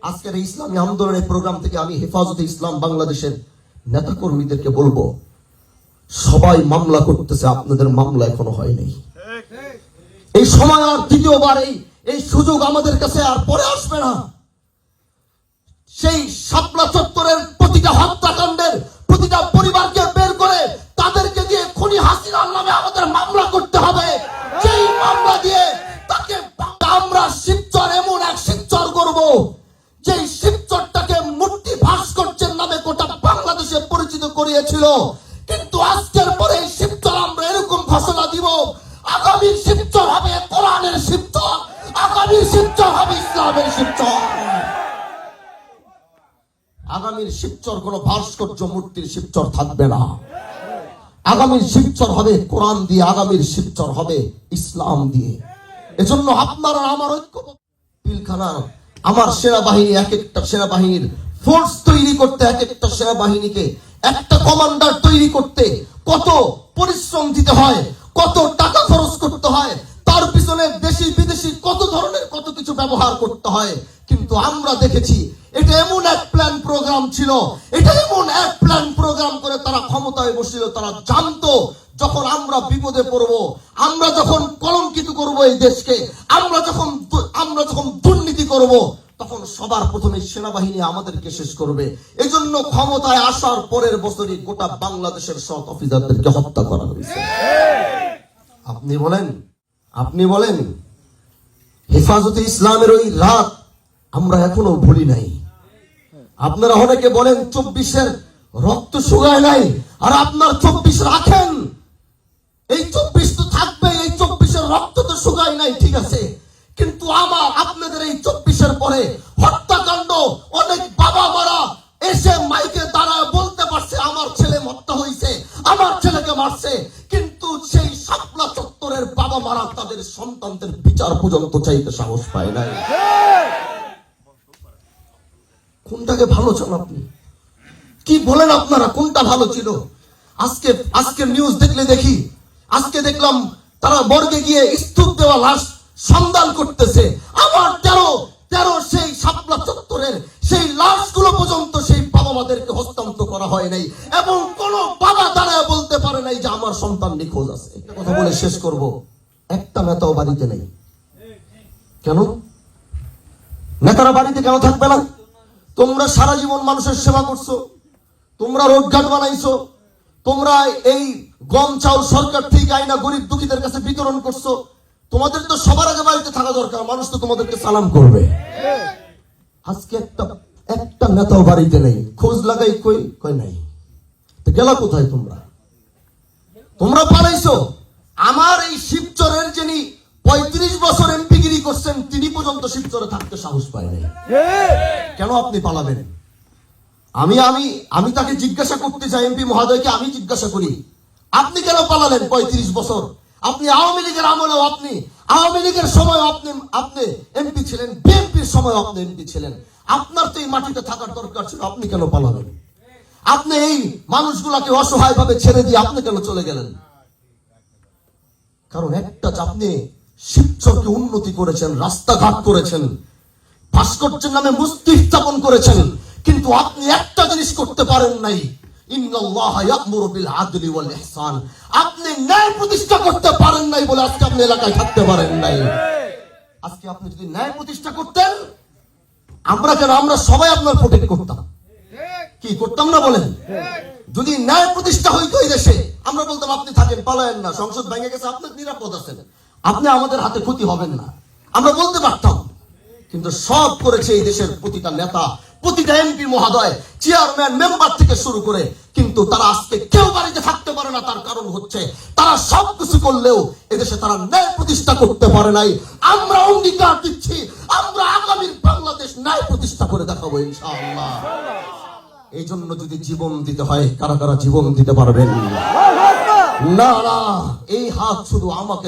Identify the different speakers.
Speaker 1: আজকের এই ইসলামী আন্দোলনের প্রোগ্রাম থেকে আমি হেফাজতে ইসলাম বাংলাদেশের নেতা কর্মীদেরকে বলবো, সবাই মামলা করতেছে, আপনাদের মামলা এখনো হয়নি। এই সময় আর দ্বিতীয়বার এই সুযোগ আমাদের কাছে আর পরে আসবে না। সেই শাপলা চত্বরের প্রতিটা হত্যাকাণ্ডের প্রতিটা পরিবারকে বের করে তাদেরকে দিয়ে খুনি হাসিনার নামে আমাদের মামলা করতে হবে। সেই মামলা দিয়ে তাকে আমরা শিবচর এমন এক শিবচর করব, যেই শিবচরটাকে মূর্তি ভাস্কর্যের নামে গোটা বাংলাদেশে পরিচিত করিয়েছিল। কিন্তু আজকের পরে এই শিবচর আমরা এরকম ঘোষণা দিব, আগামীর শিবচর হবে কোরআনের শিবচর, আগামীর শিবচর হবে ইসলামের শিবচর। আগামীর শিবচর কোন ভাস্কর্য মূর্তির শিবচর থাকবে না। আগামীর শিবচর হবে কোরআন দিয়ে, আগামীর শিবচর হবে ইসলাম দিয়ে। এজন্য আপনারা আমার ঐক্য পিলখানার আমার সেনাবাহিনী এক একটা সেনাবাহিনীর ফোর্স তৈরি করতে, এক একটা সেনাবাহিনীকে একটা কমান্ডার তৈরি করতে কত পরিশ্রম দিতে হয়, কত টাকা খরচ করতে হয়, তার পিছনে দেশি বিদেশি কত ধরনের কত কিছু ব্যবহার করতে হয়। কিন্তু আমরা দেখেছি এটা এমন এক প্ল্যান প্রোগ্রাম ছিল, এটা এমন এক প্ল্যান প্রোগ্রাম করে তারা ক্ষমতায় বসছিল। তারা জানতো যখন আমরা বিপদে পড়ব, আমরা যখন কলঙ্কিত করব এই দেশকে, আমরা যখন দুর্নীতি করব, তখন সবার প্রথমে সেনাবাহিনী আমাদেরকে শেষ করবে। এজন্য ক্ষমতায় আসার পরের বছরই গোটা বাংলাদেশের সব অফিসারদেরকে হত্যা করা হয়েছে। আপনি বলেন হেফাজতে ইসলামের ওই রাত আমরা এখনো ভুলি নাই। আপনারা অনেকে বলেন 24-এর রক্ত শুকায় নাই, আর আপনার 24 রাখেন, এই 24 তো থাকবে, এই 24-এর রক্ত তো শুকায় নাই, ঠিক আছে। কিন্তু আপনাদের এই 24-এর পরে হত্যাকাণ্ড, অনেক বাবা মারা এসে মাইকে দাঁড়ায় বলতে পারছে আমার ছেলে হত্যা হয়েছে, আমার ছেলেকে মারছে। কিন্তু সেই শাপলা চত্বরের বাবা মারা তাদের সন্তানদের বিচার পর্যন্ত চাইতে সাহস পায় নাই। কোনটাকে ভালো চান আপনি? কি বলেন আপনারা, কোনটা ভালো ছিল? আজকে নিউজ আজকে দেখলাম তারা বর্গে গিয়ে স্তূপ দেওয়া লাশ সন্ধান করতেছে। আমার 13 সেই শাপলা চত্বরের সেই লাশগুলো পর্যন্ত সেই বাবা মাদেরকে হস্তান্তর করা হয় নাই, এবং কোন বাবা দাঁড়ায় বলতে পারে নাই যে আমার সন্তান নিখোঁজ আছে। একটা কথা বলে শেষ করব, একটা নেতাও বাড়িতে নেই। কেন নেতারা বাড়িতে কেন থাকবে না? তোমরা সারা জীবন মানুষের সেবা করছো, তোমরা রোডঘাট বানাইছো, তোমরা এই গম চাউল সরকার থেকে আইনা গরিব দুঃখীদের কাছে বিতরণ করছো। তোমাদের তো সবার আগে বাড়িতে থাকা দরকার, মানুষ তো তোমাদেরকে সালাম করবে। আজকে একটা নেতাও বাড়িতে নেই, খোঁজ লাগাই কই নাই। তো গেলা কোথায় তোমরা পালাইছো। আমার এই শিবচরের যিনি 35 বছর এমপিগিরি করছেন, তিনি পর্যন্ত শিবচরে থাকতে সাহস পায় নাই। কেন আপনি পালাবেন? আমি তাকে জিজ্ঞাসা করতে চাই, এমপি মহোদয়কে আমি জিজ্ঞাসা করি, আপনি কেন পালালেন 35 বছর? আপনি আওয়ামী লীগের আমলেও, আওয়ামী লীগের সময় আপনি এমপি ছিলেন, বিএনপির সময় আপনি এমপি ছিলেন। আপনার তো এই মাটিতে থাকার দরকার ছিল, আপনি কেন পালালেন? আপনি এই মানুষগুলাকে অসহায় ভাবে ছেড়ে দিয়ে আপনি কেন চলে গেলেন? কারণ একটা, আপনি শিবচরকে উন্নতি করেছেন, রাস্তাঘাট করেছেন, ভাস্কর্যের নামে মূর্তি স্থাপন করেছেন, কিন্তু আপনি একটা জিনিস করতে পারেন নাই, ইন্নাল্লাহা ইয়া'মুরু বিল আদলি ওয়াল ইহসান। আপনি ন্যায় প্রতিষ্ঠা করতে পারেন নাই বলে আজকে আপনি এলাকায় থাকতে পারেন নাই। আজকে আপনি যদি ন্যায় প্রতিষ্ঠা করতেন, আমরা সবাই আপনার প্রোটেক্ট করতাম। কি করতাম না বলেন? যদি ন্যায় প্রতিষ্ঠা হইতো এই দেশে, আমরা বলতাম আপনি থাকেন, পালায়েন না, সংসদ ভেঙে গেছে, আপনি নিরাপদ আছেন, আপনি আমাদের হাতে ক্ষতি হবেন না, আমরা বলতে পারতাম। কিন্তু সব করেছে এই দেশের প্রতিটা নেতা, প্রতিটা এমপি মহোদয়, চেয়ারম্যান, মেম্বার থেকে শুরু করে। কিন্তু তারা আজকে কেউ বাড়িতে থাকতে পারে না। তার কারণ হচ্ছে তারা সবকিছু করলেও এদেশে তারা ন্যায় প্রতিষ্ঠা করতে পারে নাই। আমরা অঙ্গীকার দিচ্ছি, আমরা আগামীর বাংলাদেশ ন্যায় প্রতিষ্ঠা করে দেখাবো ইনশাআল্লাহ। এই জন্য যদি জীবন দিতে হয়, কারা কারা জীবন দিতে পারবেন? না, এই হাত শুধু আমাকে